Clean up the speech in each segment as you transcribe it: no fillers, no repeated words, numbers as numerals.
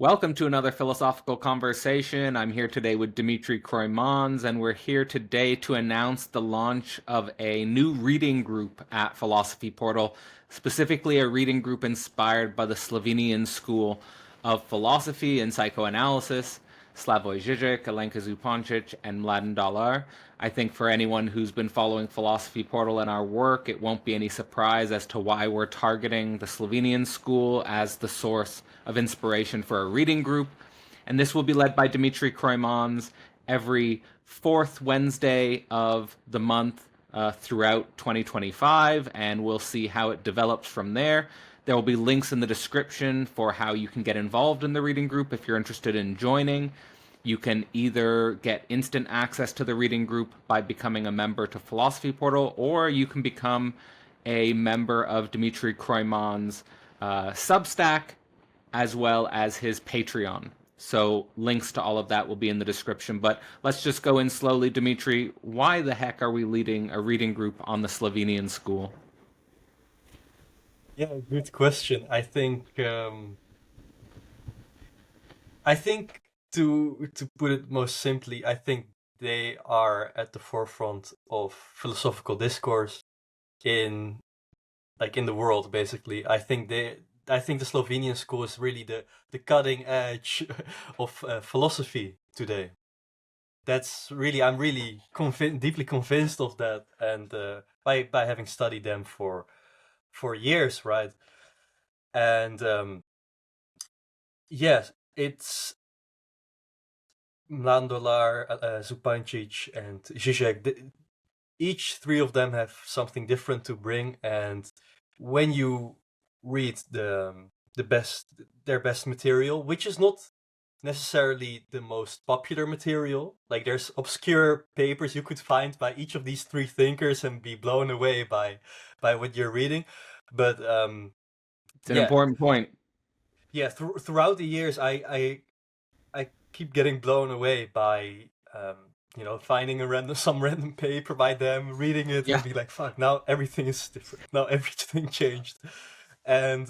Welcome to another philosophical conversation. I'm here today with Dimitri Crooijmans, and we're here today to announce the launch of a new reading group at Philosophy Portal, specifically a reading group inspired by the Slovenian school of philosophy and psychoanalysis, Slavoj Žižek, Alenka Zupancic, and Mladen Dalar. I think for anyone who's been following Philosophy Portal and our work, it won't be any surprise as to why we're targeting the Slovenian school as the source of inspiration for a reading group. And this will be led by Dimitri Crooijmans every fourth Wednesday of the month throughout 2025, and we'll see how it develops from there. There will be links in the description for how you can get involved in the reading group if you're interested in joining. You can either get instant access to the reading group by becoming a member to Philosophy Portal, or you can become a member of Dimitri Crooijmans' Substack, as well as his Patreon. So links to all of that will be in the description. But let's just go in slowly, Dimitri. Why the heck are we leading a reading group on the Slovenian school? Yeah, good question. I think to put it most simply, I think they are at the forefront of philosophical discourse in in the world basically. I think the Slovenian school is really the cutting edge of philosophy today. I'm really deeply convinced of that, and by having studied them for years, right? And yes, it's Mladolar, Zupancic, and Zizek. Each three of them have something different to bring, and when you read their best material, which is not necessarily the most popular material. Like there's obscure papers you could find by each of these three thinkers and be blown away by what you're reading. But It's an yeah, important point. yeah. Throughout the years, I keep getting blown away by finding some random paper by them, reading it, Yeah. and be like, fuck, now everything is different. Now everything changed, and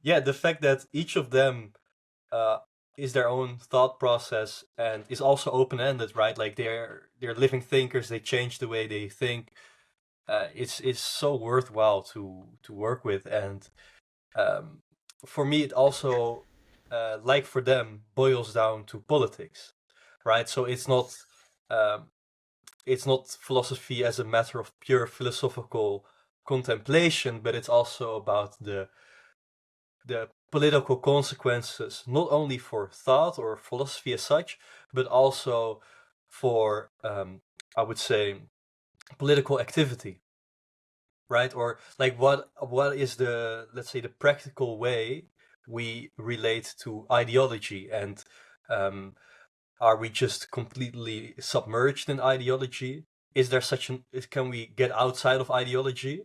yeah, the fact that each of them uh, is their own thought process and is also open-ended, right? Like they're living thinkers. They change the way they think. It's so worthwhile to work with, and um, for me, it also like for them boils down to politics, right? So um, it's not philosophy as a matter of pure philosophical contemplation, but it's also about the political consequences, not only for thought or philosophy as such, but also for, I would say, political activity, right? Or like what is the, let's say, the practical way we relate to ideology, and um, are we just completely submerged in ideology? Is there can we get outside of ideology?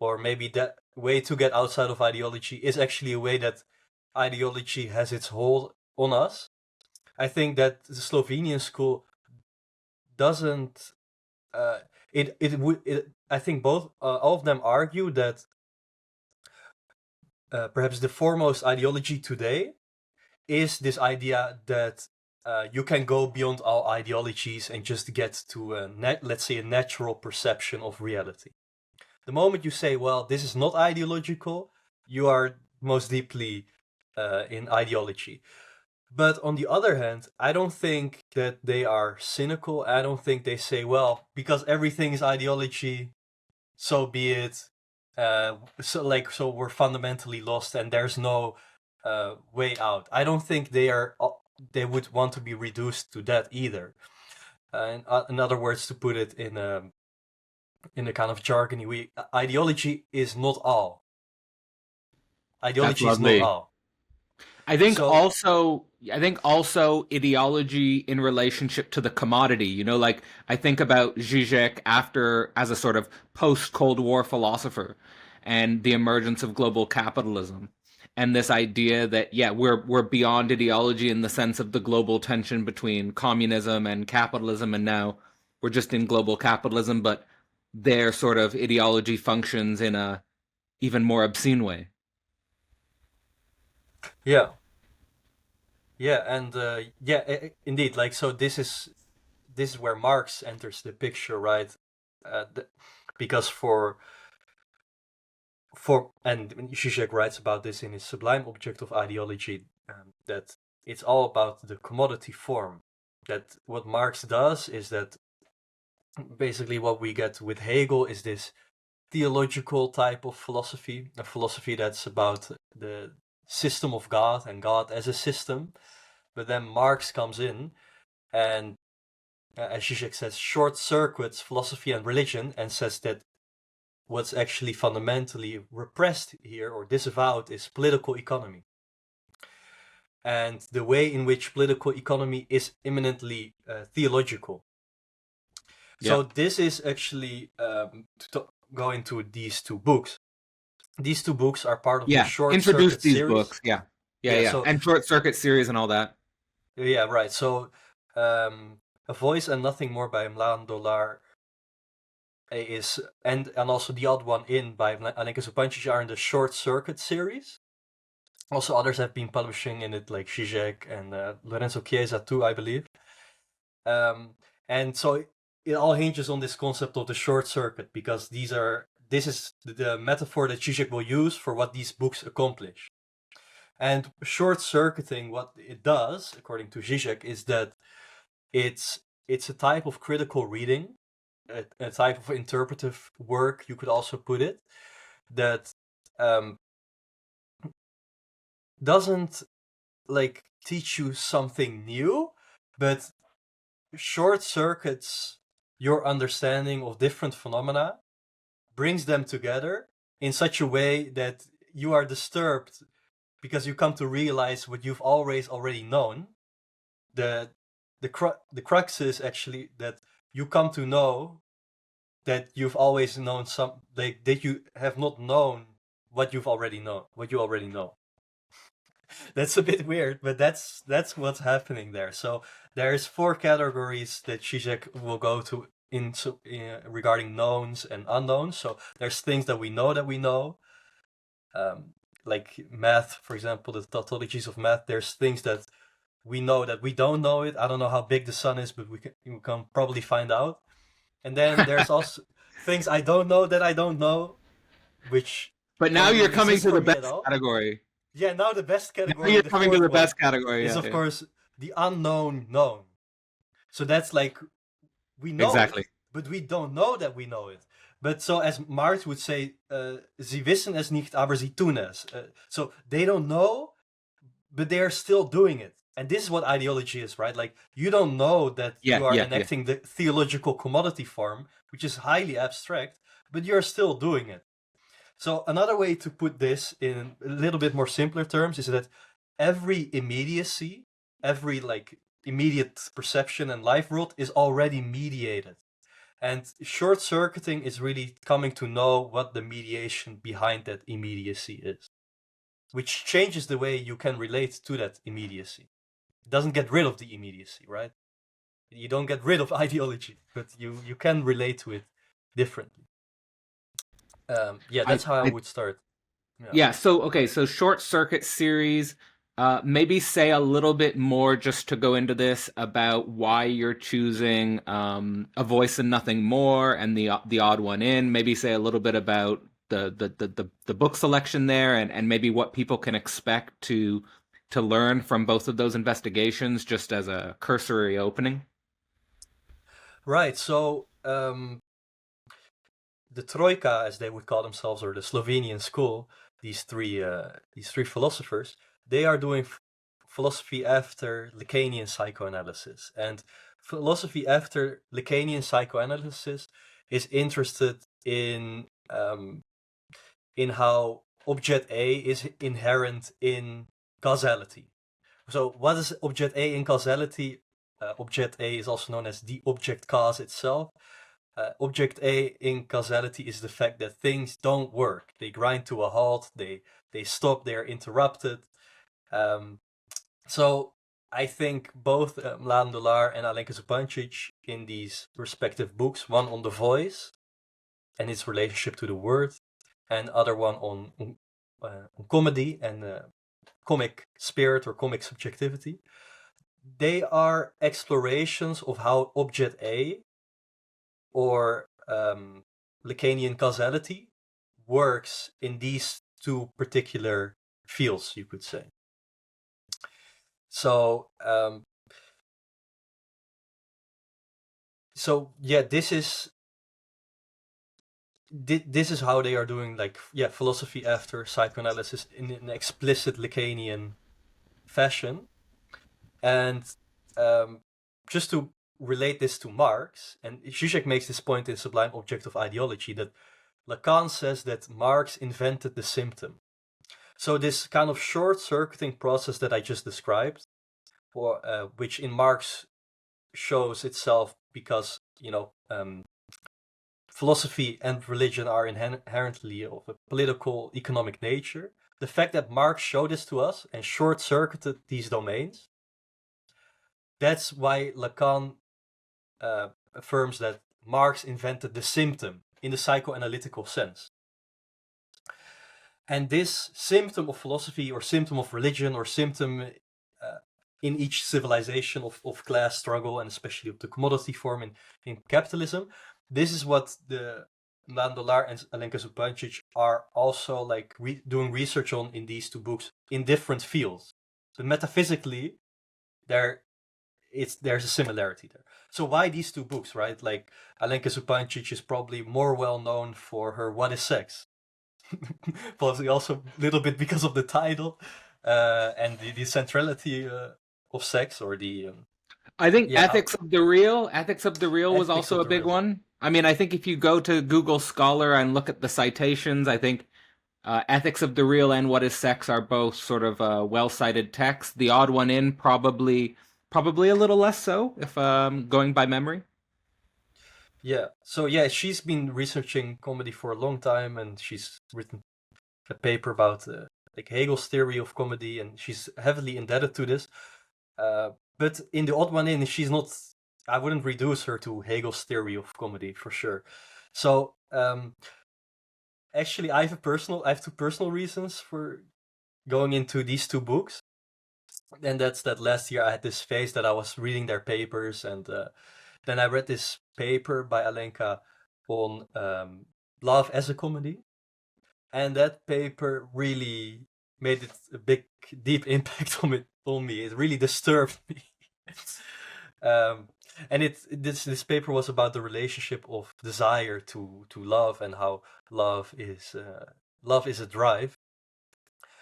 Or maybe that way to get outside of ideology is actually a way that ideology has its hold on us. I think that the Slovenian school doesn't. Uh, it would. I think both all of them argue that perhaps the foremost ideology today is this idea that you can go beyond all ideologies and just get to let's say a natural perception of reality. The moment you say, well, this is not ideological, you are most deeply in ideology. But on the other hand, I don't think that they are cynical. I don't think they say, well, because everything is ideology, so be it. So we're fundamentally lost and there's no way out. I don't think they would want to be reduced to that either. In other words, to put it in a kind of jargony way, ideology is not all. That's Ideology is not lovely. all. I think So also I think also ideology in relationship to the commodity. Like I think about Zizek after as a sort of post Cold War philosopher and the emergence of global capitalism and this idea that yeah, we're beyond ideology in the sense of the global tension between communism and capitalism, and now we're just in global capitalism, but their sort of ideology functions in a even more obscene way. yeah, Yeah, and indeed, like, so this is where Marx enters the picture, right? Because and Zizek writes about this in his Sublime Object of Ideology, that it's all about the commodity form. That what Marx does is that basically what we get with Hegel is this theological type of philosophy, a philosophy that's about the system of God and God as a system. But then Marx comes in and, as Zizek says, short circuits philosophy and religion and says that what's actually fundamentally repressed here or disavowed is political economy. And the way in which political economy is eminently theological. So this is actually, to go into these two books. These two books are part of the Short Introduce Circuit these series. books. Yeah. So, And Short Circuit series and all that. yeah, right. So, A Voice and Nothing More by Mlaan Dolar is, and also The Odd One In by Alenka Zupancic are in the Short Circuit series. Also, others have been publishing in it, like Zizek and Lorenzo Chiesa too, I believe. And so it all hinges on this concept of the short circuit, because this is the metaphor that Zizek will use for what these books accomplish. And short circuiting, what it does, according to Zizek, is that it's a type of critical reading, a type of interpretive work, you could also put it, that doesn't like teach you something new, but short circuits your understanding of different phenomena, brings them together in such a way that you are disturbed because you come to realize what you've always already known. The crux is actually that you come to know that you've always known that you have not known what you already know. That's a bit weird, but that's what's happening there. So there's 4 categories that Zizek will go to regarding knowns and unknowns. So there's things that we know, like math, for example, the tautologies of math. There's things that we know that we don't know it. I don't know how big the sun is, but we can probably find out. And then there's also things I don't know that I don't know, which. But now you're coming to the best category. Yeah, now the best category. Now you're coming to the best category. Is of course the unknown known. So that's like we know exactly. it, but we don't know that we know it. But so as Marx would say, sie wissen es nicht, aber sie tun es. So they don't know, but they are still doing it. And this is what ideology is, right? Like you don't know that you are enacting the theological commodity form, which is highly abstract, but you're still doing it. So another way to put this in a little bit more simpler terms is that every immediacy, every like immediate perception and life world is already mediated. And short circuiting is really coming to know what the mediation behind that immediacy is, which changes the way you can relate to that immediacy. It doesn't get rid of the immediacy, right? You don't get rid of ideology, but you can relate to it differently. That's how I would start. So Short Circuit series, maybe say a little bit more just to go into this about why you're choosing A Voice and Nothing More and the Odd One In. Maybe say a little bit about the book selection there, and maybe what people can expect to learn from both of those investigations, just as a cursory opening. Right. So the Troika, as they would call themselves, or the Slovenian school, these three philosophers, they are doing philosophy after Lacanian psychoanalysis. And philosophy after Lacanian psychoanalysis is interested in how object A is inherent in causality. So what is object A in causality? Object A is also known as the object cause itself. Object A in causality is the fact that things don't work. They grind to a halt, they stop, they're interrupted. So I think both Mlaan Dolar and Alenka Zupancic in these respective books, one on the voice and its relationship to the word, and other one on comedy and comic spirit or comic subjectivity. They are explorations of how object A or Lacanian causality works in these two particular fields, you could say. So yeah, this is how they are doing, like, philosophy after psychoanalysis in an explicit Lacanian fashion. And just to relate this to Marx, and Zizek makes this point in Sublime Object of Ideology, that Lacan says that Marx invented the symptom. So this kind of short-circuiting process that I just described, which in Marx shows itself because, philosophy and religion are inherently of a political, economic nature. The fact that Marx showed this to us and short-circuited these domains, that's why Lacan affirms that Marx invented the symptom in the psychoanalytical sense. And this symptom of philosophy, or symptom of religion, or symptom in each civilization of class struggle, and especially of the commodity form in capitalism, this is what the Mladen Dolar and Alenka Zupancic are also like doing research on in these two books in different fields. But metaphysically, there's a similarity there. So why these two books, right? Like, Alenka Zupancic is probably more well known for her What is Sex? Possibly also a little bit because of the title and the centrality of sex, or the I think Ethics of the Real was also a big one. I mean, I think if you go to Google Scholar and look at the citations, I think Ethics of the Real and What is Sex are both sort of well-cited texts. The Odd One In probably a little less so, if going by memory. Yeah. So yeah, she's been researching comedy for a long time, and she's written a paper about like Hegel's theory of comedy, and she's heavily indebted to this. But in The Odd One In, she's not. I wouldn't reduce her to Hegel's theory of comedy for sure. So actually, I have two personal reasons for going into these two books, and that's that last year I had this phase that I was reading their papers, and then I read this paper by Alenka on love as a comedy, and that paper really made it a big, deep impact on me. It really disturbed me. And this paper was about the relationship of desire to love, and how love is a drive.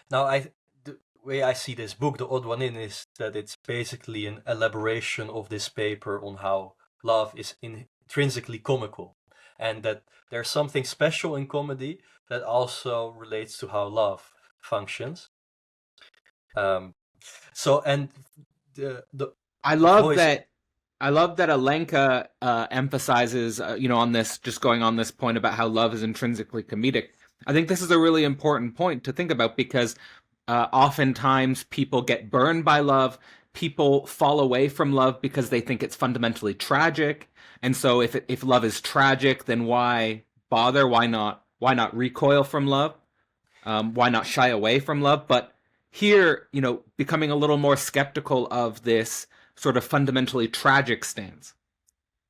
Now, the way I see this book, The Odd One In, is that it's basically an elaboration of this paper on how love is intrinsically comical, and that there's something special in comedy that also relates to how love functions. So, and I love that Alenka emphasizes, on this, just going on this point about how love is intrinsically comedic. I think this is a really important point to think about, because oftentimes people get burned by love. People fall away from love because they think it's fundamentally tragic. And so if love is tragic, then why bother? Why not recoil from love? Why not shy away from love? But here, becoming a little more skeptical of this sort of fundamentally tragic stance,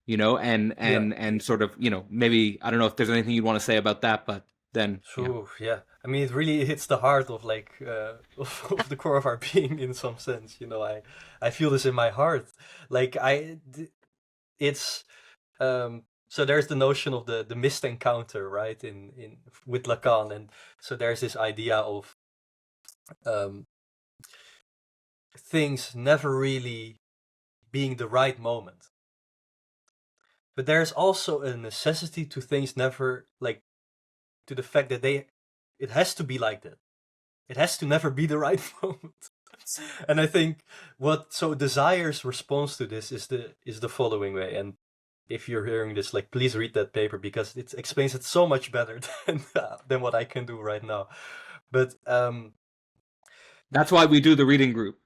and sort of, maybe, I don't know if there's anything you'd want to say about that, but then. Sure, yeah. I mean, it really hits the heart of, like, of the core of our being, in some sense. I feel this in my heart. Like, it's so there's the notion of the missed encounter, right? In with Lacan, and so there's this idea of things never really being the right moment. But there's also a necessity to things never, like, to the fact that it has to be like that. It has to never be the right moment. And I think Desire's response to this is the following way. And if you're hearing this, like, please read that paper, because it explains it so much better than what I can do right now. But that's why we do the reading group.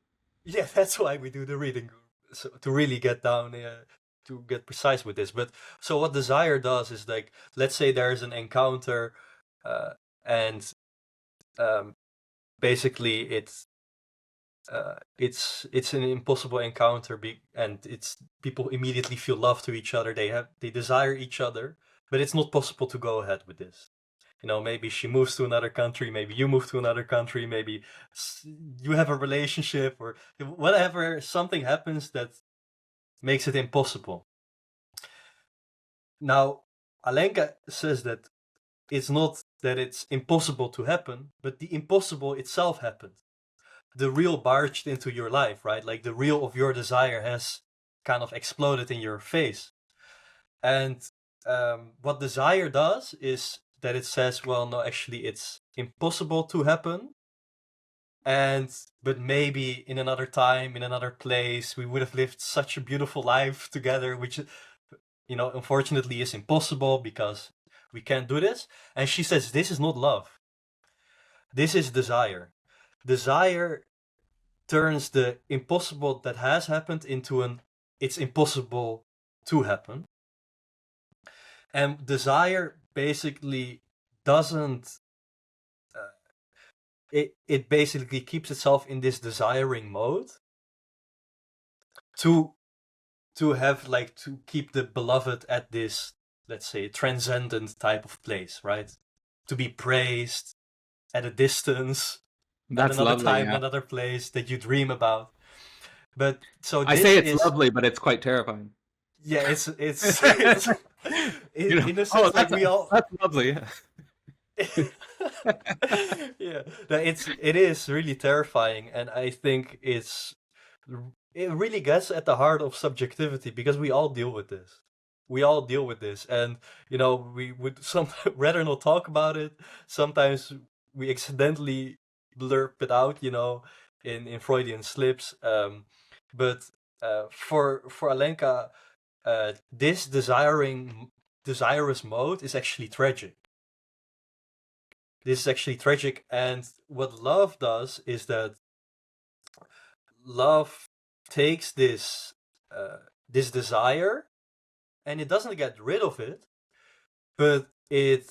Yeah, that's why we do the reading group, so to really get down to get precise with this. But so what Desire does is, like, let's say there's an encounter, and basically it's an impossible encounter, and it's people immediately feel love to each other. They desire each other, but it's not possible to go ahead with this. Maybe she moves to another country, maybe you move to another country, maybe you have a relationship, or whatever. Something happens that makes it impossible. Now, Alenka says that it's not that it's impossible to happen, but the impossible itself happened. The real barged into your life, right? Like the real of your desire has kind of exploded in your face. And what desire does is that it says, well, no, actually it's impossible to happen. But maybe in another time, in another place, we would have lived such a beautiful life together, which, unfortunately is impossible because we can't do this. And she says, this is not love. This is desire. Desire turns the impossible that has happened into it's impossible to happen. And desire basically doesn't, it basically keeps itself in this desiring mode to have, like, to keep the beloved at this, let's say, transcendent type of place, right? To be praised at a distance, That's at another lovely, time, yeah. another place that you dream about. But so I this say it's is lovely, but it's quite terrifying. yeah, it's in a sense, like we all. That's lovely. Yeah. Yeah, it is really terrifying, and I think it really gets at the heart of subjectivity, because we all deal with this. We all deal with this, and we would sometimes rather not talk about it. Sometimes we accidentally blurb it out, in Freudian slips. But for Alenka, this desirous mode is actually tragic. This is actually tragic, and what love does is that love takes this desire, and it doesn't get rid of it, but it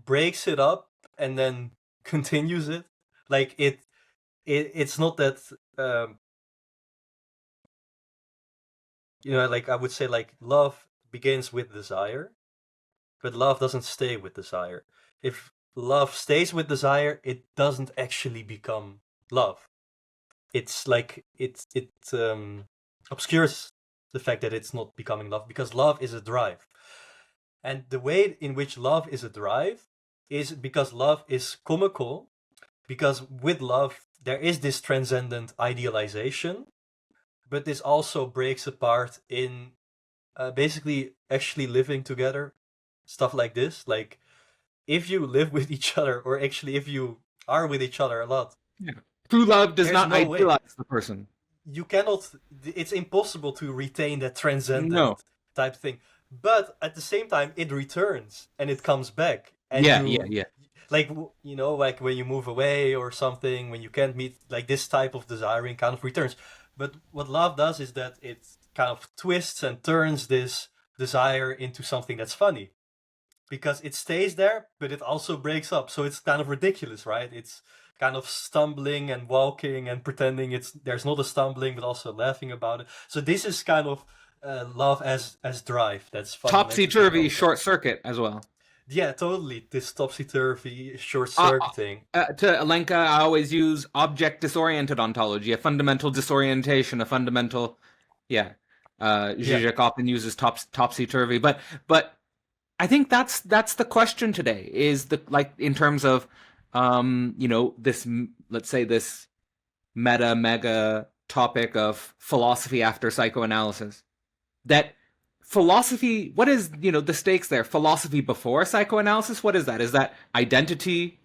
breaks it up and then continues it. Like it's not that like I would say, like, love begins with desire, but love doesn't stay with desire. If love stays with desire, it doesn't actually become love. It's like it obscures the fact that it's not becoming love, because love is a drive. And the way in which love is a drive is because love is comical, because with love there is this transcendent idealization, but this also breaks apart in basically actually living together. Stuff like this, like if you live with each other, or actually if you are with each other a lot, Yeah. True love does not no way. idealize the person. You cannot, it's impossible to retain that transcendent No. type thing. But at the same time, it returns and it comes back. And Yeah. like, like when you move away or something, when you can't meet, like this type of desiring kind of returns. But what love does is that it kind of twists and turns this desire into something that's funny. Because it stays there, but it also breaks up. So it's kind of ridiculous, right? It's kind of stumbling and walking and pretending there's not a stumbling, but also laughing about it. So this is kind of love as drive. That's Topsy-turvy short circuit as well. Yeah, totally. This topsy-turvy short circuiting. To Alenka, I always use object disoriented ontology, a fundamental disorientation, a fundamental, Zizek often uses topsy-turvy, but I think that's the question today, is in terms of this, let's say, this mega topic of philosophy after psychoanalysis. That philosophy, what is the stakes there? Philosophy before psychoanalysis, what is that? Is that identity?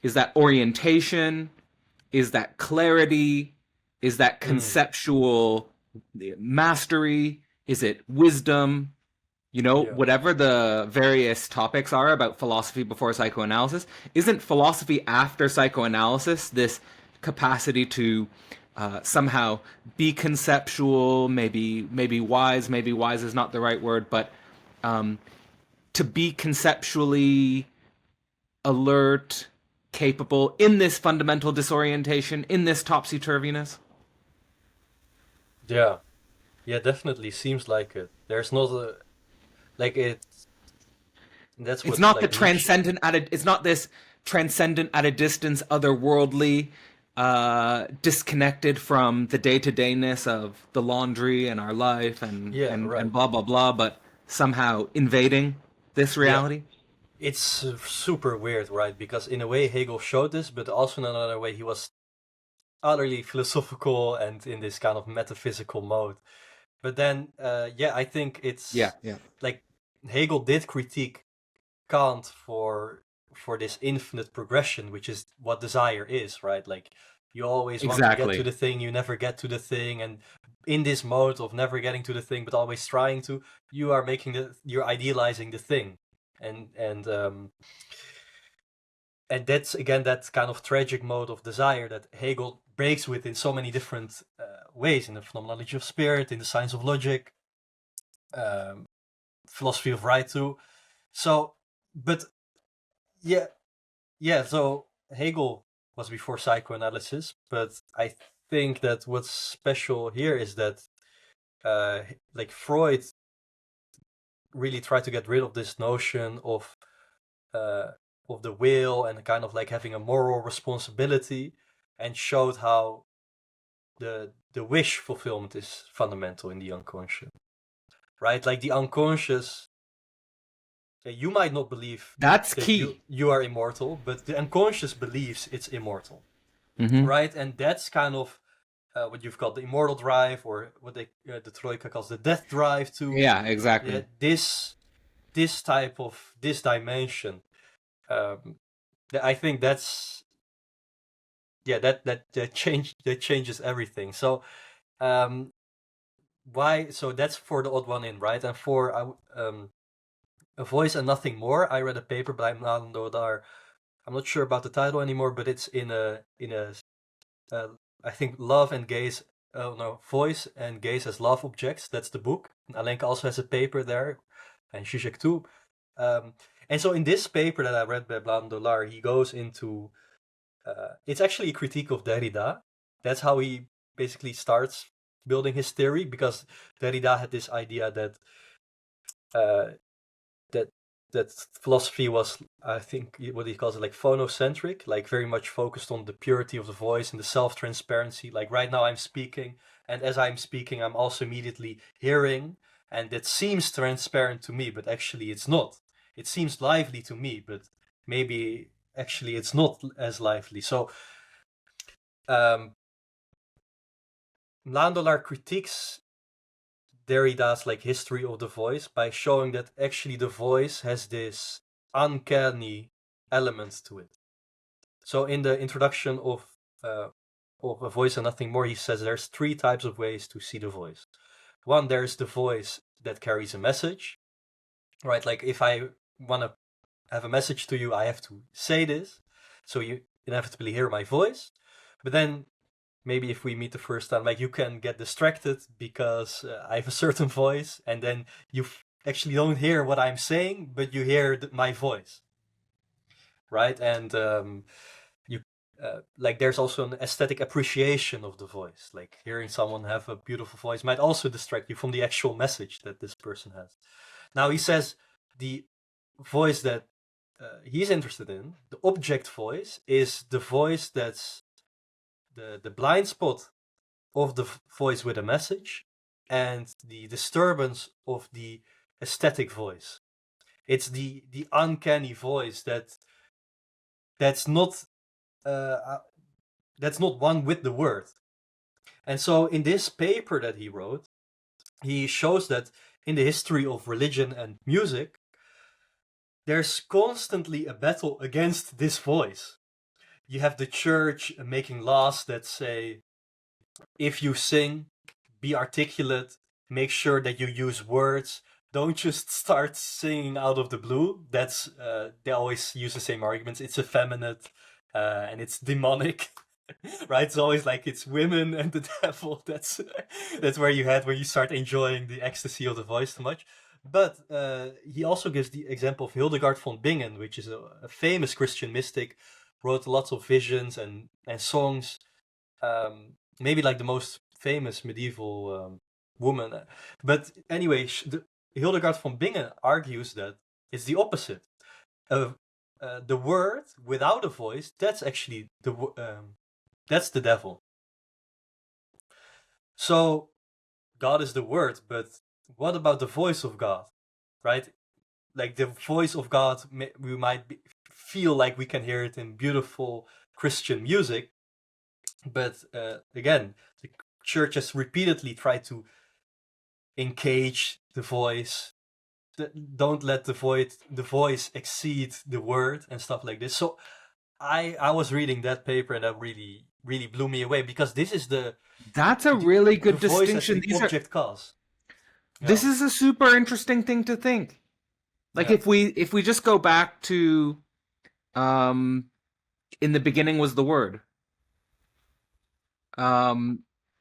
Is that orientation? Is that clarity? Is that conceptual mastery? Is it wisdom? Whatever the various topics are about philosophy before psychoanalysis, isn't philosophy after psychoanalysis this capacity to somehow be conceptual, maybe wise is not the right word, but to be conceptually alert, capable in this fundamental disorientation, in this topsy-turviness? Yeah, yeah, definitely seems like it. There's not a like it. That's It's what not the like Nietzsche. transcendent at a, it's not this transcendent at a distance, otherworldly, disconnected from the day-to-dayness of the laundry and our life Yeah, and right. blah blah blah, but somehow invading this Yeah, reality. it's super weird, right? Because in a way Hegel showed this, but also in another way he was utterly philosophical and in this kind of metaphysical mode. But then, yeah, I think Yeah, it's yeah. like Hegel did critique Kant for this infinite progression, which is what desire is, right? Like you always want to get to Exactly. the thing, you never get to the thing, and in this mode of never getting to the thing but always trying to, you're idealizing the thing, and and that's again that kind of tragic mode of desire that Hegel breaks with in so many different ways in the phenomenology of spirit, in the science of logic, um, philosophy of right too. So, but yeah, yeah. So Hegel was before psychoanalysis, but I think that what's special here is that like Freud really tried to get rid of this notion uh, of the will and kind of like having a moral responsibility, and showed how the wish fulfillment is fundamental in the unconscious, right? Like the unconscious, you might not believe That's that key. you are immortal, but the unconscious believes it's immortal, Hmm. right? And that's kind of what you've got the immortal drive, or what the Troika calls the death drive to. Yeah, Yeah, exactly. this type of this dimension. Um, I think that's yeah that changes everything. So um, why? So that's for the odd one in, right? And for a voice and nothing more. I read a paper by Mladen Dodar. I'm not sure about the title anymore, but it's in a uh, I think love and gaze. Oh no, voice and gaze as love objects. That's the book. Alenka also has a paper there, and Zizek too. Um, and so in this paper that I read by Blan Dolar, he goes into it's actually a critique of Derrida. That's how he basically starts building his theory, because Derrida had this idea that uh, that that philosophy was, I think, what he calls it, like phonocentric, like very much focused on the purity of the voice and the self-transparency. Like right now I'm speaking, and as I'm speaking, I'm also immediately hearing, and it seems transparent to me, but actually it's not. It seems lively to me, but maybe actually it's not as lively. So um, Landolar critiques Derrida's like history of the voice by showing that actually the voice has this uncanny element to it. So in the introduction of A Voice and Nothing More, he says there's three types of ways to see the voice. One, there's the voice that carries a message, right? Like if I want to have a message to you, I have to say this, so you inevitably hear my voice. But then maybe if we meet the first time, like you can get distracted because I have a certain voice, and then you actually don't hear what I'm saying, but you hear my voice, right? And you like there's also an aesthetic appreciation of the voice. Like hearing someone have a beautiful voice might also distract you from the actual message that this person has. Now he says the voice that he's interested in, the object voice, is the voice that's the blind spot of the voice with a message, and the disturbance of the aesthetic voice. It's the uncanny voice that's not uh, that's not one with the word. And so in this paper that he wrote, he shows that in the history of religion and music, there's constantly a battle against this voice. You have the church making laws that say, if you sing, be articulate, make sure that you use words. Don't just start singing out of the blue. That's they always use the same arguments. It's effeminate and it's demonic, right? It's always like it's women and the devil. That's where you start enjoying the ecstasy of the voice too much. But he also gives the example of Hildegard von Bingen, which is a famous Christian mystic wrote lots of visions and songs. Maybe like the most famous medieval woman. But anyway, Hildegard von Bingen argues that it's the opposite. The word without a voice, that's actually that's the devil. So God is the word, but what about the voice of God, right? Like the voice of God, we might feel like we can hear it in beautiful Christian music, but again, the church has repeatedly tried to engage the voice. Don't let the voice exceed the word and stuff like this. So I was reading that paper and that really blew me away, because this is that's a really good the voice distinction. as the object cause. This is a super interesting thing to think. Like if we just go back to in the beginning was the Word. And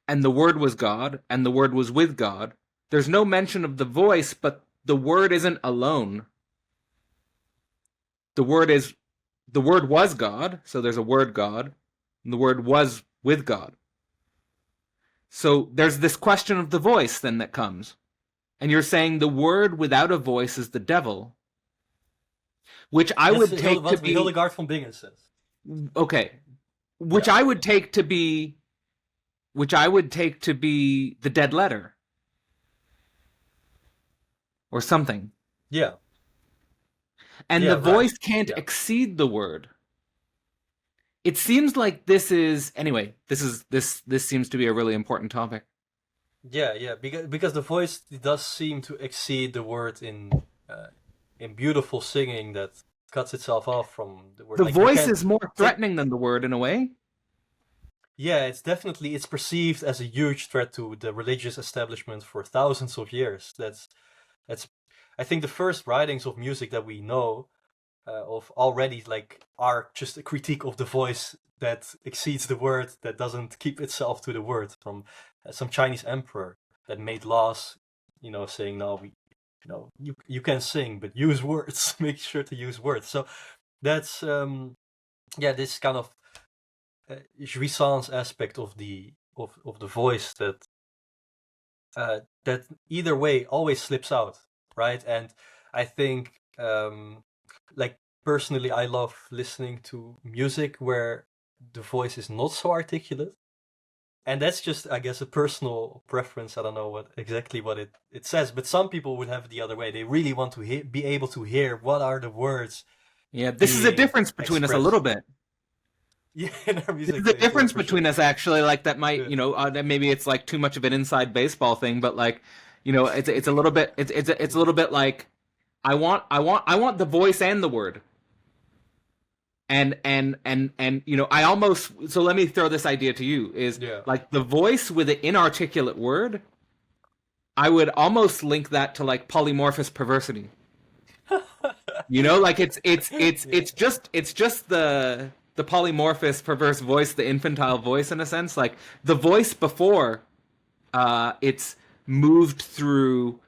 the Word was God, and the Word was with God. There's no mention of the voice, but the Word isn't alone. The Word was God, so there's a Word God, and the Word was with God. So there's this question of the voice then that comes. And you're saying the Word without a voice is the devil, which I would take to be Hildegard von Bingen says. Okay, which I would take to be the dead letter or something. Yeah. And the voice can't exceed the word. It seems like this seems to be a really important topic. Yeah, because the voice does seem to exceed the word in beautiful singing that cuts itself off from the word. The voice is more threatening than the word in a way. Yeah, it's perceived as a huge threat to the religious establishment for thousands of years. That's I think the first writings of music that we know of already are just a critique of the voice that exceeds the word, that doesn't keep itself to the word, from some Chinese emperor that made laws, saying, no, you can sing, but use words. Make sure to use words. So that's this kind of jouissance aspect of the voice that either way always slips out, right? And I think personally, I love listening to music where the voice is not so articulate. And that's just, I guess, a personal preference. I don't know exactly what it says, but some people would have it the other way. They really want to be able to hear what are the words. Yeah, this is a difference between us a little bit. Yeah, in our music. This is a difference between us, actually. Like that might, maybe it's like too much of an inside baseball thing, but it's a little bit. It's a little bit like I want the voice and the word. And I almost, so let me throw this idea to you, is like the voice with an inarticulate word, I would almost link that to like polymorphous perversity. Like it's just the polymorphous perverse voice, the infantile voice, in a sense. Like the voice before it's moved through,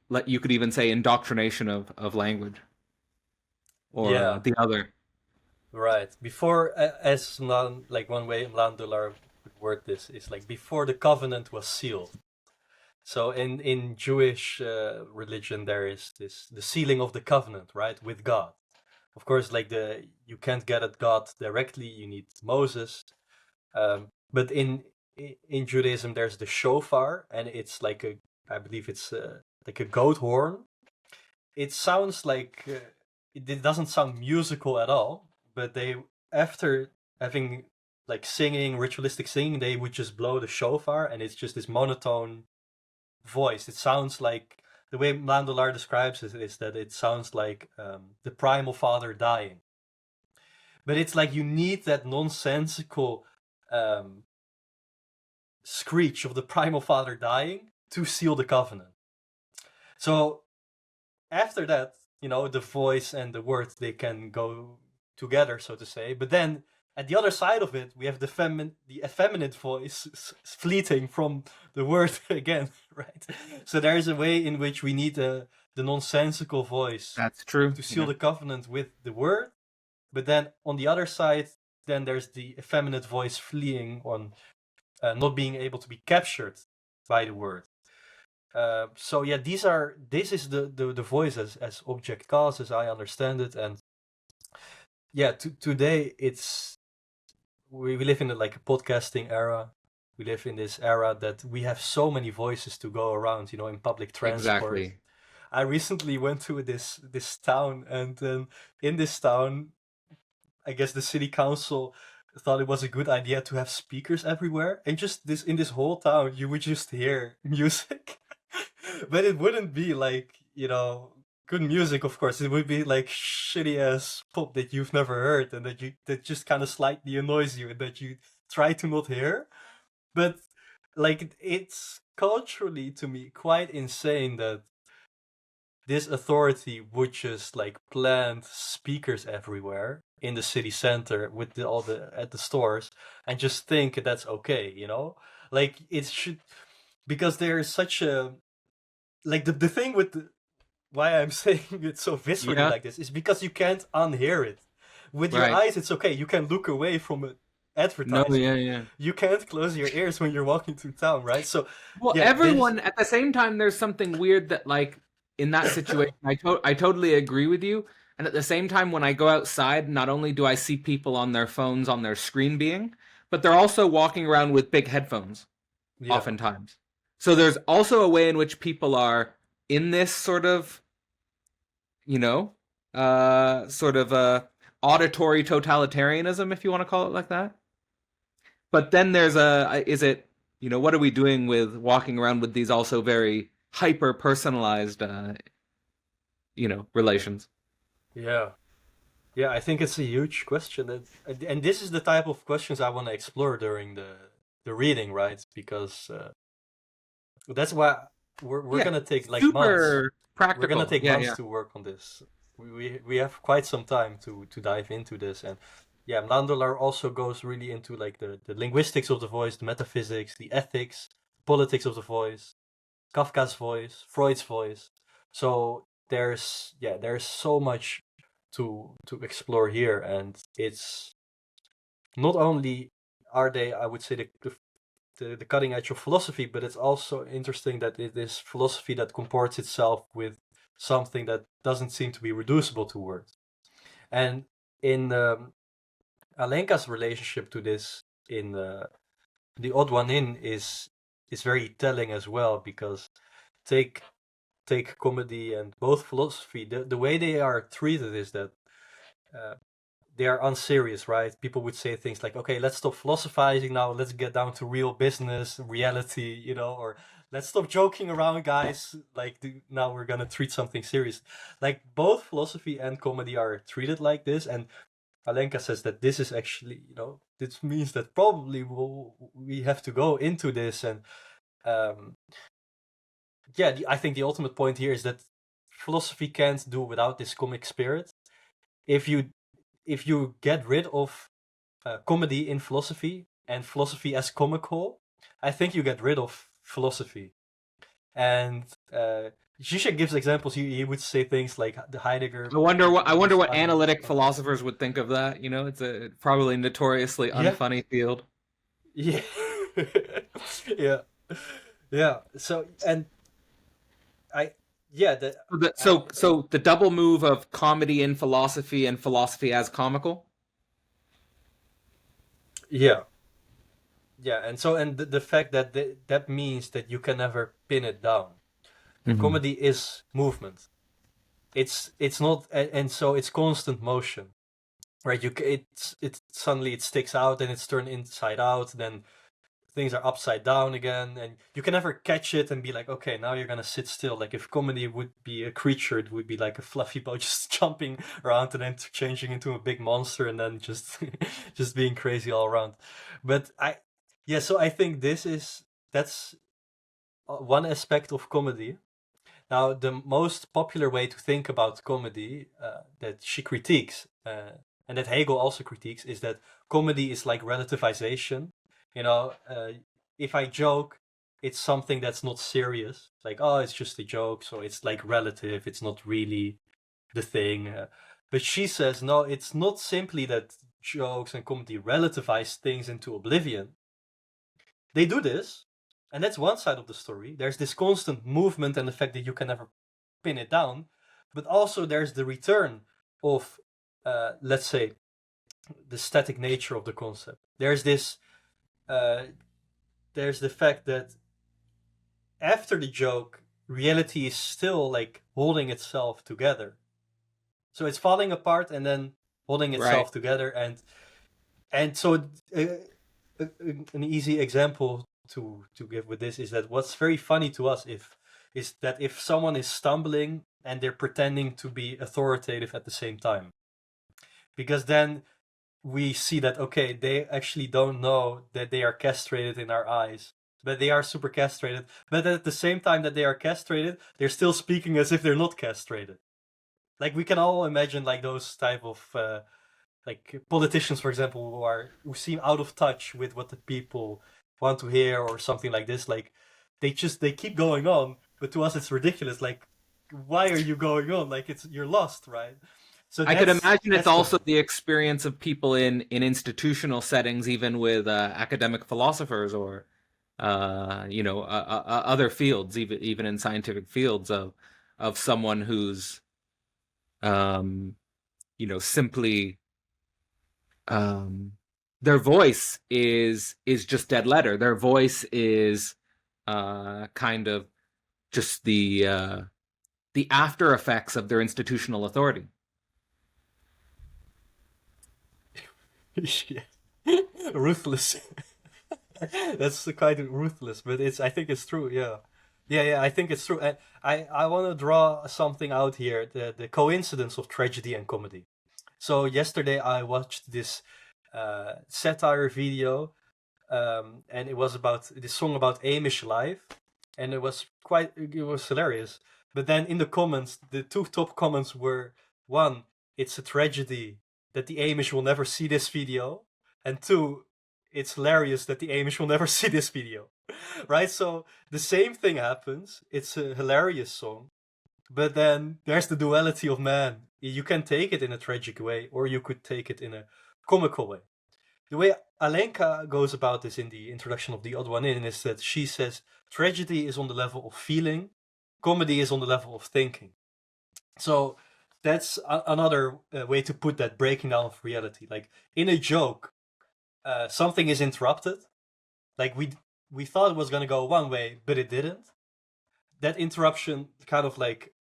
like you could even say, indoctrination of language, or the other. Right. Before, as one way Landauer would word this is like before the covenant was sealed. So in Jewish religion, there is the sealing of the covenant, right, with God. Of course, you can't get at God directly. You need Moses. But in Judaism, there's the shofar, and it's I believe it's like a goat horn. It sounds like it doesn't sound musical at all. But they, after having singing, ritualistic singing, they would just blow the shofar, and it's just this monotone voice. It sounds like, the way Landauer describes it is that it sounds like the primal father dying. But it's like you need that nonsensical screech of the primal father dying to seal the covenant. So after that, the voice and the word, they can go together, so to say. But then at the other side of it, we have the effeminate voice fleeting from the word again, right? So there is a way in which we need the nonsensical voice. That's true. To seal the covenant with the word. But then on the other side, then there's the effeminate voice fleeing on not being able to be captured by the word. So yeah, this is the voice as object cause, as I understand it. And yeah, today we live in like a podcasting era. We live in this era that we have so many voices to go around, in public transport. Exactly. I recently went to this town, and in this town, I guess the city council thought it was a good idea to have speakers everywhere, and just in this whole town you would just hear music. But it wouldn't be like, good music, of course. It would be like shitty ass pop that you've never heard, and that just kind of slightly annoys you and that you try to not hear. But like, it's culturally, to me, quite insane that this authority would just like plant speakers everywhere in the city center with at the stores, and just think that's okay, like it should, because there is such a, like, the thing with why I'm saying it so viscerally Yeah. like this is because you can't unhear it with your Right. eyes. It's okay, you can look away from it. No, Advertising, yeah. you can't close your ears when you're walking through town, right? So Well, yeah, everyone at the same time, there's something weird that, like, in that situation, I totally agree with you. And at the same time, when I go outside, not only do I see people on their phones on their screen being, but they're also walking around with big headphones, yeah, oftentimes. So there's also a way in which people are in this sort of, auditory totalitarianism, if you want to call it like that. But then there's what are we doing with walking around with these also very hyper personalized, relations? yeah. Yeah, I think it's a huge question, and this is the type of questions I want to explore during the reading, right? Because that's why we're Yeah, gonna take like months. super practical. We're gonna take Yeah, months yeah. to work on this. We have quite some time to dive into this, and yeah, Mandolar also goes really into like the linguistics of the voice, the metaphysics, the ethics, politics of the voice, Kafka's voice, Freud's voice. So there's so much to explore here, and it's not only are they, I would say, the cutting edge of philosophy, but it's also interesting that it is philosophy that comports itself with something that doesn't seem to be reducible to words. And in Alenka's relationship to this in The Odd One In is very telling as well, because take comedy and both philosophy, the way they are treated is that they are unserious, right? People would say things like, okay, let's stop philosophizing now, let's get down to real business, reality, or let's stop joking around, guys, like now we're gonna treat something serious. Like, both philosophy and comedy are treated like this, and Alenka says that this is actually, this means that probably we have to go into this, and I think the ultimate point here is that philosophy can't do without this comic spirit. If you get 日 of comedy in philosophy and philosophy as comical, I think you get rid of philosophy. And Zizek gives examples. He would say things like the Heidegger. I wonder what analytic philosophers would think of that. It's a probably notoriously unfunny field. Yeah. Yeah. So, and so the double move of comedy in philosophy and philosophy as comical. Yeah, and so, and the fact that that means that you can never pin it down. Mm-hmm. Comedy is movement. It's not, and so it's constant motion, right? It's suddenly it sticks out and it's turned inside out, then things are upside down again, and you can never catch it and be like, okay, now you're gonna sit still. Like, if comedy would be a creature, it would be like a fluffy ball just jumping around and then changing into a big monster and then just just being crazy all around. But so I think that's one aspect of comedy. Now, the most popular way to think about comedy that she critiques, and that Hegel also critiques, is that comedy is like relativization. If I joke, it's something that's not serious. Like, oh, it's just a joke, so it's like relative. It's not really the thing. But she says, no, it's not simply that jokes and comedy relativize things into oblivion. They do this, and that's one side of the story. There's this constant movement and the fact that you can never pin it down, but also there's the return of, let's say, the static nature of the concept. There's this, there's the fact that after the joke, reality is still like holding itself together. So it's falling apart and then holding itself together, and so an easy example to give with this is that what's very funny to us is that if someone is stumbling and they're pretending to be authoritative at the same time, because then we see that, okay, they actually don't know that they are castrated in our eyes, but they are super castrated, but at the same time that they are castrated, they're still speaking as if they're not castrated. Like, we can all imagine like those type of like politicians, for example, who seem out of touch with what the people want to hear or something like this. Like, they keep going on, but to us it's ridiculous. Like, why are you going on? Like, you're lost, right? So I could imagine it's also the experience of people in institutional settings, even with academic philosophers or other fields, even in scientific fields, of someone who's simply their voice is just dead letter. Their voice is kind of just the after effects of their institutional authority. Ruthless. That's quite ruthless, but I think it's true. Yeah, I think it's true. And I want to draw something out here: the coincidence of tragedy and comedy. So yesterday I watched this satire video, and it was about this song about Amish life, and it was hilarious. But then in the comments, the two top comments were: one, it's a tragedy that the Amish will never see this video, and two, it's hilarious that the Amish will never see this video. Right? So the same thing happens. It's a hilarious song, but then there's the duality of man. You can take it in a tragic way, or you could take it in a comical way. The way Alenka goes about this in the introduction of The Odd One In is that she says tragedy is on the level of feeling, comedy is on the level of thinking. So that's another way to put that breaking down of reality. Like, in a joke, something is interrupted. Like, we thought it was going to go one way, but it didn't. That interruption kind of like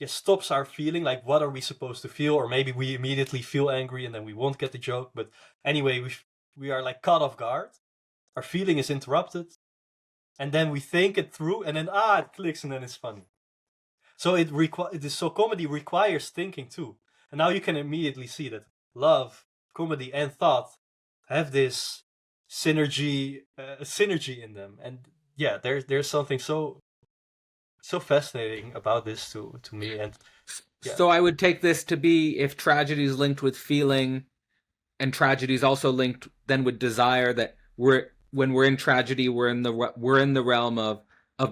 stops our feeling. Like, what are we supposed to feel? Or maybe we immediately feel angry and then we won't get the joke. But anyway, we are like caught off guard. Our feeling is interrupted, and then we think it through, and then it clicks, and then it's funny. So so comedy requires thinking too. And now you can immediately see that love, comedy, and thought have this synergy in them. And yeah, there's something so fascinating about this to me. And yeah. So I would take this to be, if tragedy is linked with feeling, and tragedy is also linked then with desire, that when we're in tragedy, we're in the realm of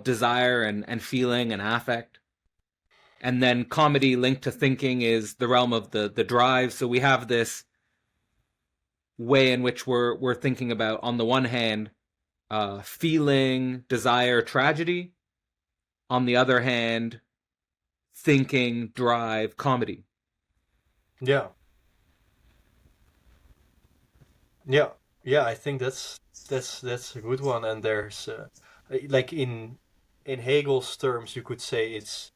desire and feeling and affect. And then comedy linked to thinking is the realm of the drive. So we have this way in which we're thinking about, on the one hand, feeling, desire, tragedy. On the other hand, thinking, drive, comedy. Yeah. I think that's a good one. And there's like in Hegel's terms, you could say it's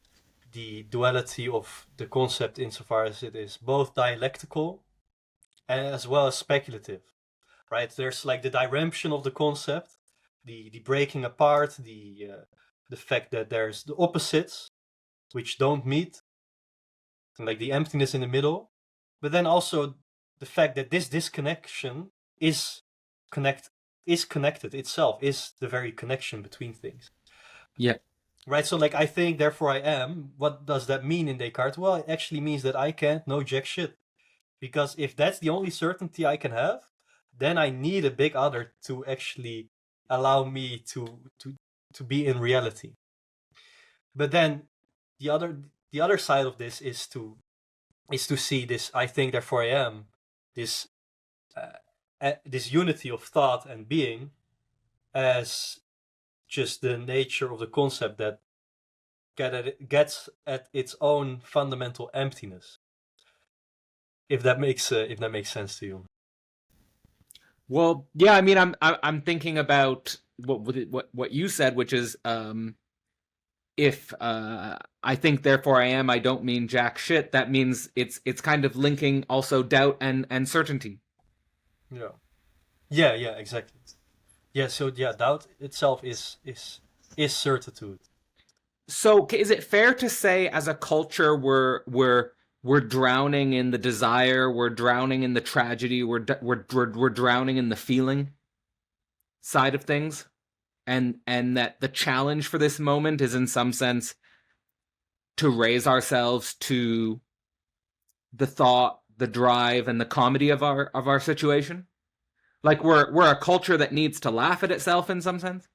the duality of the concept insofar as it is both dialectical and as well as speculative, right? There's like the diremption of the concept, the breaking apart, the fact that there's the opposites which don't meet, and like the emptiness in the middle, but then also the fact that this disconnection is connected itself, is the very connection between things. Yeah. Right, so like, I think, therefore I am. What does that mean in Descartes? Well, it actually means that I can't know jack shit. Because if that's the only certainty I can have, then I need a big other to actually allow me to be in reality. But then the other side of this is to see this I think, therefore I am, this this unity of thought and being as just the nature of the concept that gets at its own fundamental emptiness. If that makes sense to you. Well, yeah, I mean, I'm thinking about what you said, which is if I think therefore I am, I don't mean jack shit. That means it's kind of linking also doubt and certainty. Yeah, exactly. Yeah, so yeah, doubt itself is certitude. So is it fair to say, as a culture, we're drowning in the desire, we're drowning in the tragedy, we're drowning in the feeling side of things, and that the challenge for this moment is, in some sense, to raise ourselves to the thought, the drive, and the comedy of our situation? Like we're a culture that needs to laugh at itself in some sense.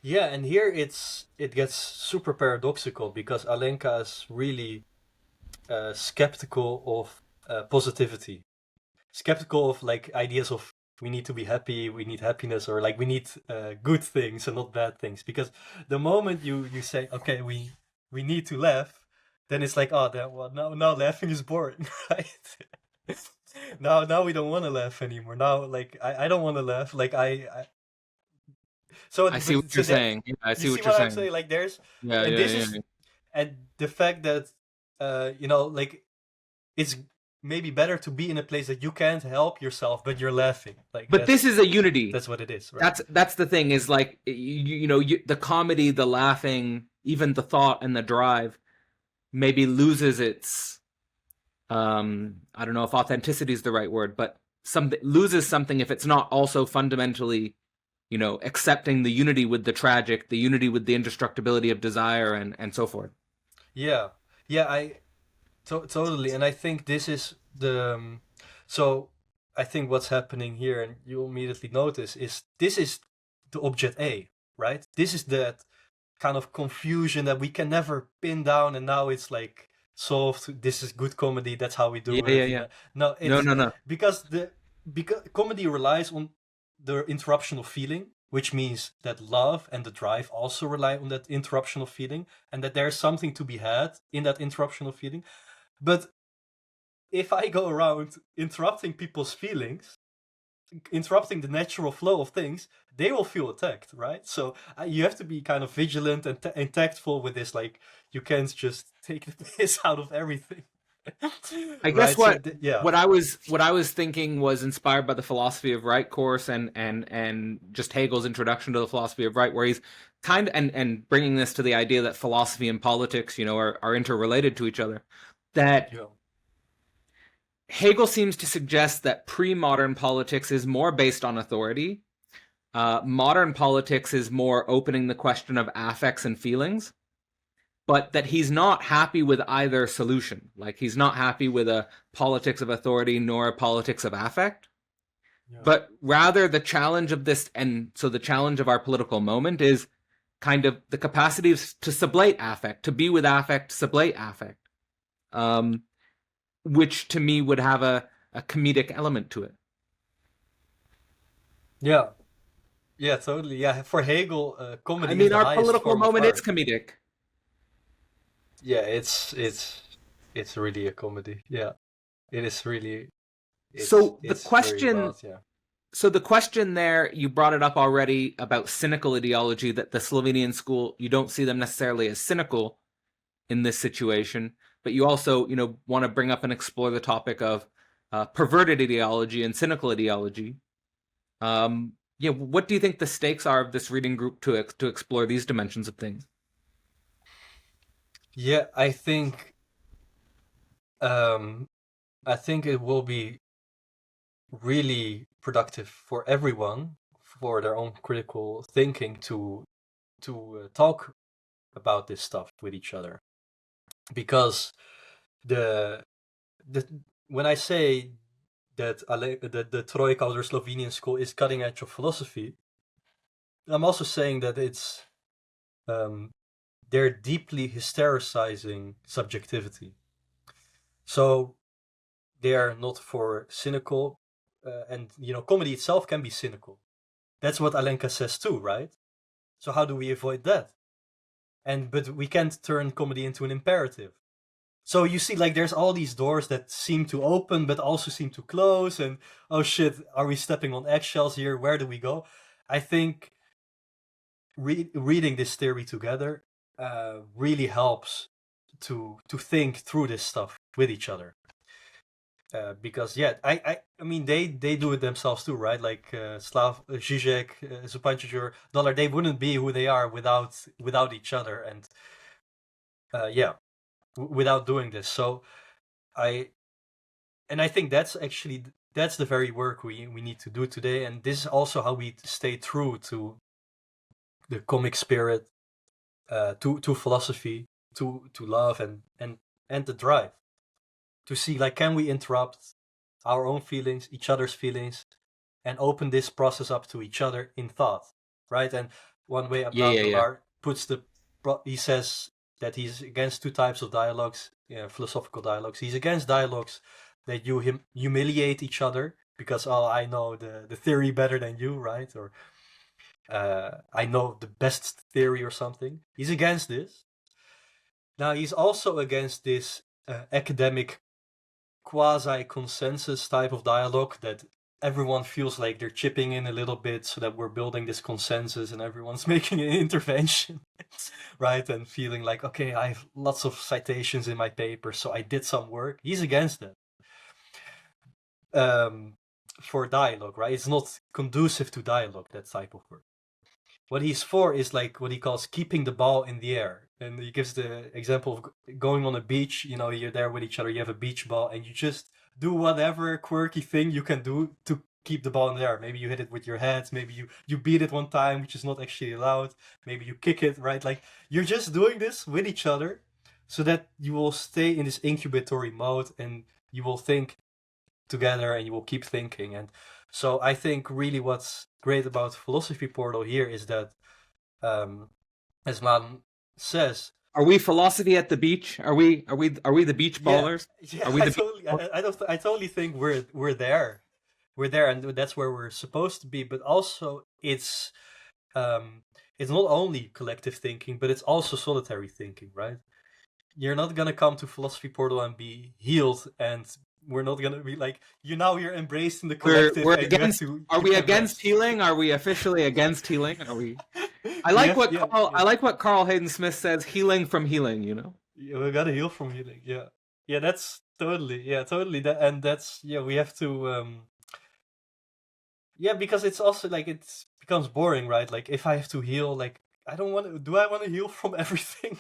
Yeah, and here it gets super paradoxical because Alenka is really skeptical of positivity, skeptical of like ideas of we need to be happy, we need happiness, or like we need good things and not bad things. Because the moment you say, okay, we need to laugh, then it's like, oh, then well, now laughing is boring, right? now we don't want to laugh anymore. Now like I don't want to laugh. Like so I see what you're saying. Yeah, I see what you're what I'm saying. saying. Like there's Yeah, and yeah, this yeah. is and the fact that like it's maybe better to be in a place that you can't help yourself, but you're laughing. Like, but this is a unity. That's what it is. Right? That's the thing. Is like the comedy, the laughing, even the thought and the drive, maybe loses its. I don't know if authenticity is the right word, but loses something if it's not also fundamentally, accepting the unity with the tragic, the unity with the indestructibility of desire, and so forth. Yeah, totally. And I think this is the so I think what's happening here, and you immediately notice, is this is the object A, right? This is that kind of confusion that we can never pin down, and now it's like solved. This is good comedy. That's how we do it. Yeah. No, No. because comedy relies on the interruption of feeling, which means that love and the drive also rely on that interruption of feeling, and that there's something to be had in that interruption of feeling. But if I go around interrupting people's feelings, interrupting the natural flow of things, they will feel attacked, right? So you have to be kind of vigilant and tactful with this. Like, you can't just take the piss out of everything. I guess what I was thinking was inspired by the philosophy of right course and just Hegel's introduction to the philosophy of right, where he's kind of and bringing this to the idea that philosophy and politics, are interrelated to each other. That Hegel seems to suggest that pre-modern politics is more based on authority. Modern politics is more opening the question of affects and feelings, but that he's not happy with either solution. Like, he's not happy with a politics of authority nor a politics of affect. Yeah. But rather the challenge of this, and so the challenge of our political moment, is kind of the capacity to sublate affect, to be with affect, sublate affect. Which to me would have a comedic element to it. Yeah, totally. Yeah, for Hegel, comedy. I mean, our political moment is comedic. Yeah, it's really a comedy. Yeah, it is really. So the question. So the question there, you brought it up already about cynical ideology. That the Slovenian school, you don't see them necessarily as cynical in this situation, but you also, want to bring up and explore the topic of perverted ideology and cynical ideology. What do you think the stakes are of this reading group to explore these dimensions of things? Yeah, I think it will be really productive for everyone, for their own critical thinking, to talk about this stuff with each other. Because when I say that the Troika or Slovenian school is cutting edge of philosophy, I'm also saying that it's they're deeply hystericizing subjectivity. So they are not for cynical, and comedy itself can be cynical. That's what Alenka says too, right? So how do we avoid that? But we can't turn comedy into an imperative. So you see, like, there's all these doors that seem to open but also seem to close, and oh shit, are we stepping on eggshells here? Where do we go? I think reading this theory together really helps to think through this stuff with each other. Because I mean they do it themselves too, right? Like Slav Zizek, Zupančič, Dollar, they wouldn't be who they are without each other, and without doing this. So I think that's the very work we need to do today, and this is also how we stay true to the comic spirit, to philosophy, to love and the drive to see, like, can we interrupt our own feelings, each other's feelings, and open this process up to each other in thought, right? And one way Abdul puts he says that he's against two types of dialogues, philosophical dialogues. He's against dialogues that you humiliate each other because, oh, I know the theory better than you, right? Or I know the best theory or something. He's against this. Now, he's also against this academic quasi-consensus type of dialogue that everyone feels like they're chipping in a little bit so that we're building this consensus and everyone's making an intervention, right? And feeling like, okay, I have lots of citations in my paper, so I did some work. He's against that. For dialogue, right? It's not conducive to dialogue, that type of work. What he's for is like what he calls keeping the ball in the air. And he gives the example of going on a beach, you're there with each other, you have a beach ball, and you just do whatever quirky thing you can do to keep the ball in the air. Maybe you hit it with your head, maybe you beat it one time, which is not actually allowed, maybe you kick it, right? Like, you're just doing this with each other so that you will stay in this incubatory mode and you will think together and you will keep thinking. And so I think really what's great about Philosophy Portal here is that, as Maan says, are we philosophy at the beach? Are we the beach ballers? Yeah, are we I totally think we're there. We're there, and that's where we're supposed to be. But also, it's not only collective thinking, but it's also solitary thinking, right? You're not gonna come to Philosophy Portal and be healed, and we're not gonna be like, you're embraced in the collective. We're against. Are we against healing? Are we officially against healing? Are we? I like what Carl Hayden Smith says. Healing from healing. Yeah, we gotta heal from healing. Yeah, that's totally. Yeah, totally. And that's we have to. Because it's also like it becomes boring, right? Like, if I have to heal, like, I don't want to. Do I want to heal from everything?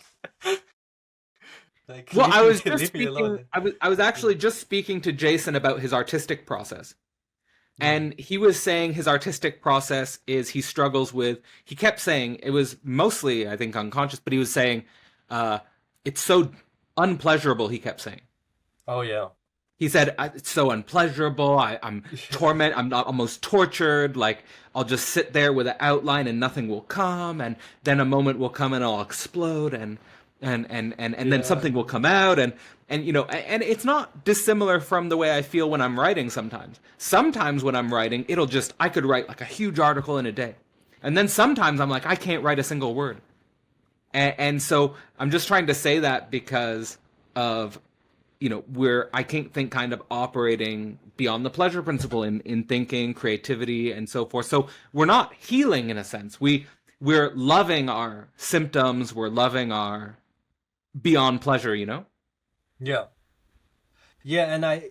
Like, well, I was actually just speaking to Jason about his artistic process. And he was saying his artistic process is he struggles with, he kept saying, it was mostly, I think, unconscious, but he was saying, it's so unpleasurable, he kept saying. Oh, yeah. He said, it's so unpleasurable, I'm almost tortured, like, I'll just sit there with an outline and nothing will come, and then a moment will come and I'll explode, and then something will come out, and it's not dissimilar from the way I feel when I'm writing sometimes. Sometimes when I'm writing, I could write like a huge article in a day. And then sometimes I'm like, I can't write a single word. And so I'm just trying to say that because of, I think kind of operating beyond the pleasure principle in thinking, creativity, and so forth. So we're not healing in a sense. We're loving our symptoms, we're loving our beyond pleasure, Yeah, and I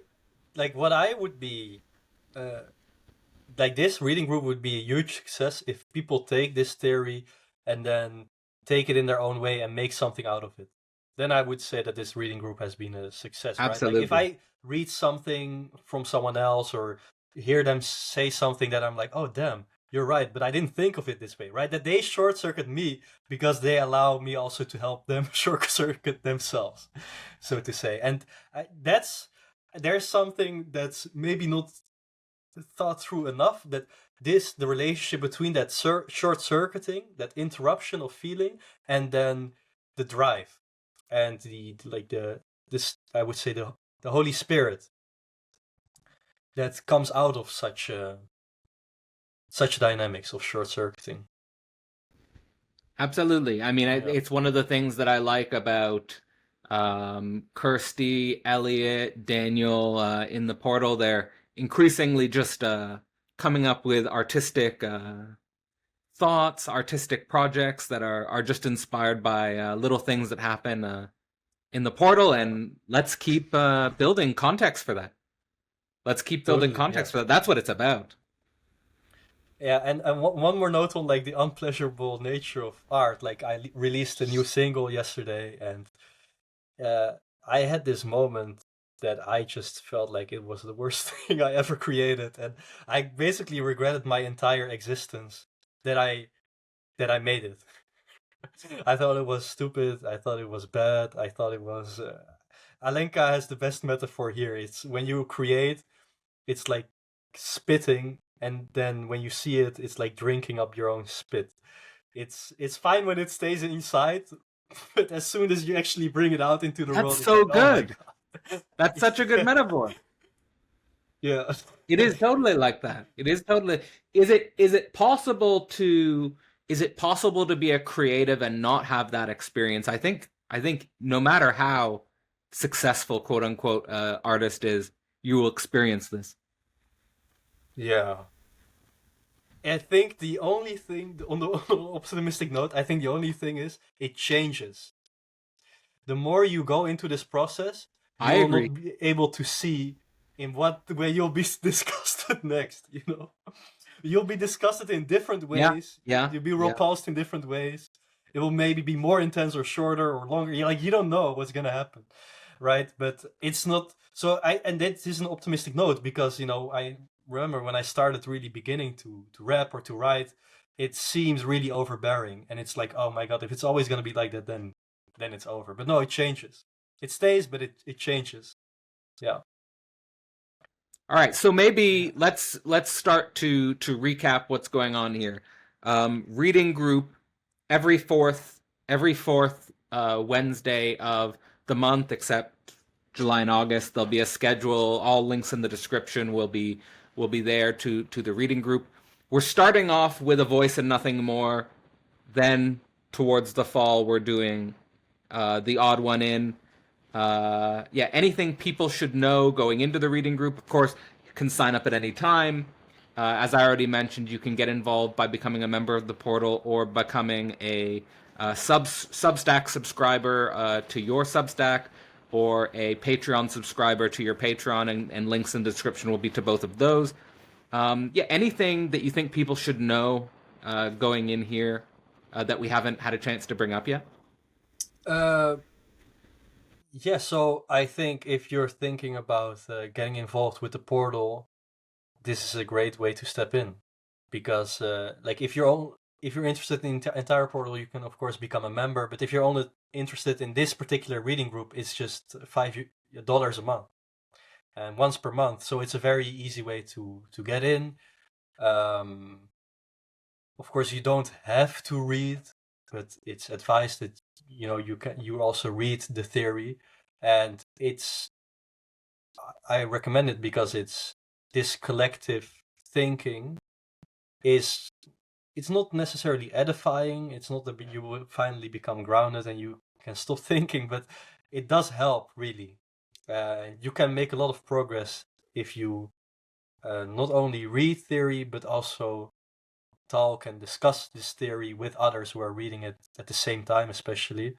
like what I would be like, this reading group would be a huge success if people take this theory and then take it in their own way and make something out of it. Then I would say that this reading group has been a success. Absolutely. Right? Like, if I read something from someone else or hear them say something that I'm like, oh damn, you're right, but I didn't think of it this way, right? That they short circuit me because they allow me also to help them short circuit themselves, so to say. And there's something that's maybe not thought through enough, that the relationship between that short circuiting, that interruption of feeling, and then the drive and I would say the Holy Spirit that comes out of such dynamics of short circuiting. Absolutely. I mean, Yeah. it's one of the things that I like about Kirsty, Elliot, Daniel in the portal. They're increasingly just coming up with artistic thoughts, artistic projects that are just inspired by little things that happen in the portal. And let's keep building context for that. Let's keep building Totally, context yeah. for that. That's what it's about. Yeah, and one more note on like the unpleasurable nature of art. Like I released a new single yesterday, and I had this moment that I just felt like it was the worst thing I ever created, and I basically regretted my entire existence that I made it. I thought it was stupid. I thought it was bad. I thought it was. Alenka has the best metaphor here. It's when you create, it's like spitting, and then when you see it, it's like drinking up your own spit. It's fine when it stays inside, but as soon as you actually bring it out into the world, That's it's so like, oh my good. god. That's such a good metaphor. Yeah. It is totally like that. It is totally. Is it possible to be a creative and not have that experience? I think no matter how successful quote unquote artist is, you will experience this. Yeah. I think the only thing on the optimistic note, I think the only thing is it changes. The more you go into this process, you I will agree. not be able to see in what way you'll be disgusted next, you know? You'll be disgusted in different Yeah, ways. yeah, You'll be yeah. repulsed in different ways. It will maybe be more intense or shorter or longer. Like you don't know what's gonna happen, right? But it's not. So and that is an optimistic note because I remember when I started really beginning to rap or to write, it seems really overbearing, and it's like, oh my god, if it's always gonna be like that, then it's over. But no, it changes. It stays, but it changes. Yeah. All right, so Yeah. maybe let's start to recap what's going on here. Reading group every fourth Wednesday of the month, except July and August. There'll be a schedule. All links in the description will be there to the reading group. We're starting off with a voice and nothing more. Then towards the fall, we're doing the odd one in. Yeah, anything people should know going into the reading group. Of course, you can sign up at any time. As I already mentioned, you can get involved by becoming a member of the portal or becoming a Substack subscriber to your Substack or a Patreon subscriber to your Patreon, and links in the description will be to both of those. Yeah, anything that you think people should know going in here that we haven't had a chance to bring up yet? Uh, yeah. So I think if you're thinking about getting involved with the portal, this is a great way to step in, because like if you're interested in the entire portal, you can of course become a member. But if you're only interested in this particular reading group, it's just $5 a month and once per month. So it's a very easy way to get in. Um, of course, you don't have to read, but it's advised that you also read the theory, and I recommend it because it's this collective thinking is it's not necessarily edifying. It's not that you will finally become grounded and you can stop thinking, but it does help really. You can make a lot of progress if you not only read theory but also talk and discuss this theory with others who are reading it at the same time, especially.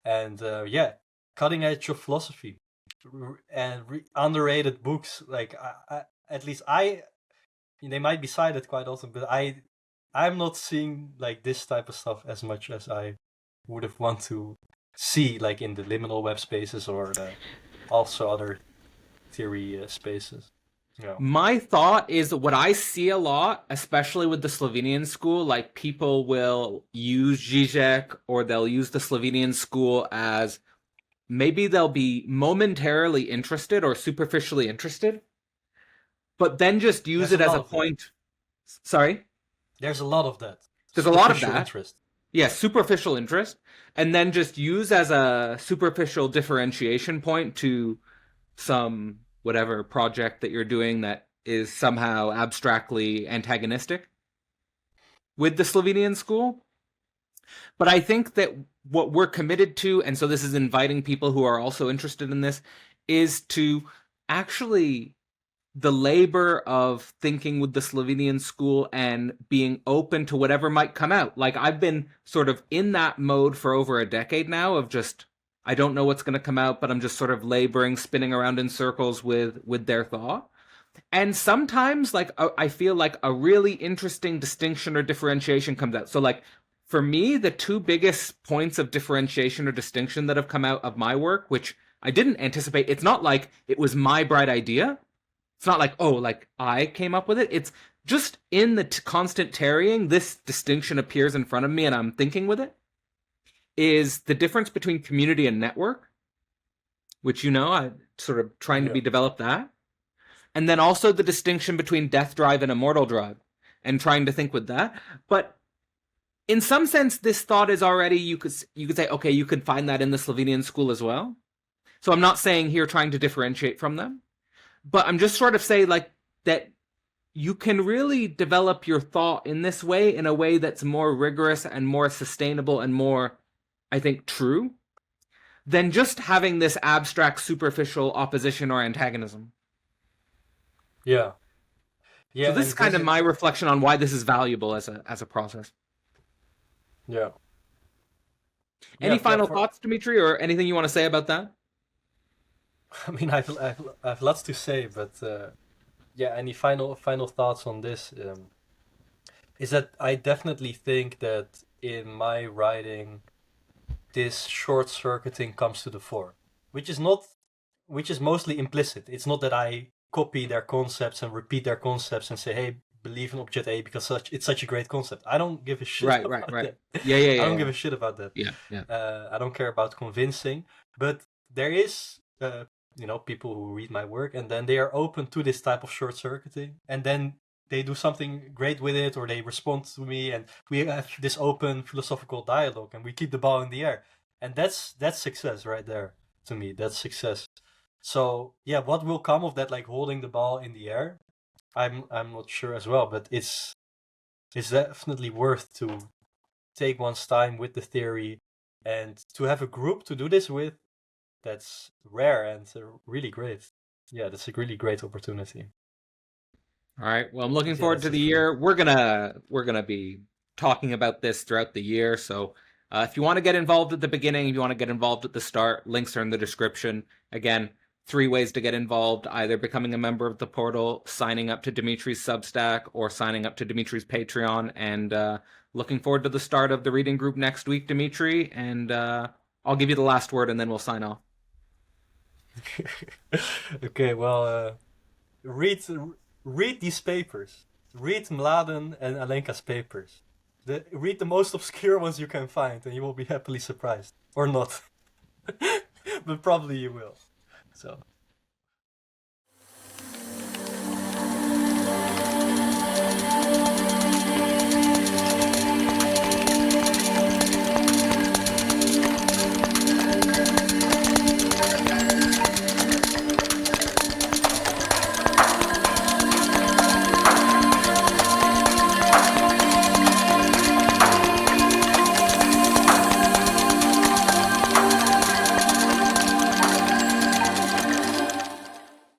And yeah, cutting edge of philosophy and underrated books. Like at least they might be cited quite often, but I'm not seeing like this type of stuff as much as I would have want to see, like in the liminal web spaces or also other theory spaces. Yeah. My thought is what I see a lot, especially with the Slovenian school, like people will use Zizek or they'll use the Slovenian school as maybe they'll be momentarily interested or superficially interested, but then just use There's it a as lot a of that. point. Sorry? There's a lot of that. There's a lot of Superficial that. interest. Yeah, superficial interest, and then just use as a superficial differentiation point to some whatever project that you're doing that is somehow abstractly antagonistic with the Slovenian school. But I think that what we're committed to, and so this is inviting people who are also interested in this, is to actually the labor of thinking with the Slovenian school and being open to whatever might come out. Like I've been sort of in that mode for over a decade now of just I don't know what's going to come out, but I'm just sort of laboring, spinning around in circles with their thought. And sometimes like I feel like a really interesting distinction or differentiation comes out. So like for me, the two biggest points of differentiation or distinction that have come out of my work, which I didn't anticipate, it's not like it was my bright idea. It's not like, oh, like I came up with it. It's just in the constant tarrying, this distinction appears in front of me and I'm thinking with it, is the difference between community and network, which, you know, I'm sort of trying to be developed that. And then also the distinction between death drive and immortal drive and trying to think with that. But in some sense, this thought is already, you could say, okay, you could find that in the Slovenian school as well. So I'm not saying here trying to differentiate from them. But I'm just sort of saying like that you can really develop your thought in this way, in a way that's more rigorous and more sustainable and more, I think, true than just having this abstract, superficial opposition or antagonism. Yeah. So this is kind of my reflection on why this is valuable as a process. Yeah. Any final thoughts, Dimitri, or anything you want to say about that? I mean, I've lots to say, but any final thoughts on this? Is that I definitely think that in my writing, this short-circuiting comes to the fore, which is mostly implicit. It's not that I copy their concepts and repeat their concepts and say, hey, believe in object A because it's such a great concept. I don't give a shit about that. Yeah. I don't give a shit about that. Yeah. I don't care about convincing, but there is people who read my work and then they are open to this type of short-circuiting and then they do something great with it or they respond to me and we have this open philosophical dialogue and we keep the ball in the air. And that's success right there to me. That's success. So yeah, what will come of that, like holding the ball in the air? I'm not sure as well, but it's definitely worth to take one's time with the theory and to have a group to do this with. That's rare and really great. Yeah, that's a really great opportunity. All right. Well, I'm looking forward to the year. We're gonna be talking about this throughout the year. So if you want to get involved at the beginning, if you want to get involved at the start, links are in the description. Again, 3 ways to get involved: either becoming a member of the portal, signing up to Dimitri's Substack, or signing up to Dimitri's Patreon. And looking forward to the start of the reading group next week, Dimitri. And I'll give you the last word, and then we'll sign off. Okay, well, read these papers. Read Mladen and Alenka's papers. Read the most obscure ones you can find, and you will be happily surprised. Or not. But probably you will. So.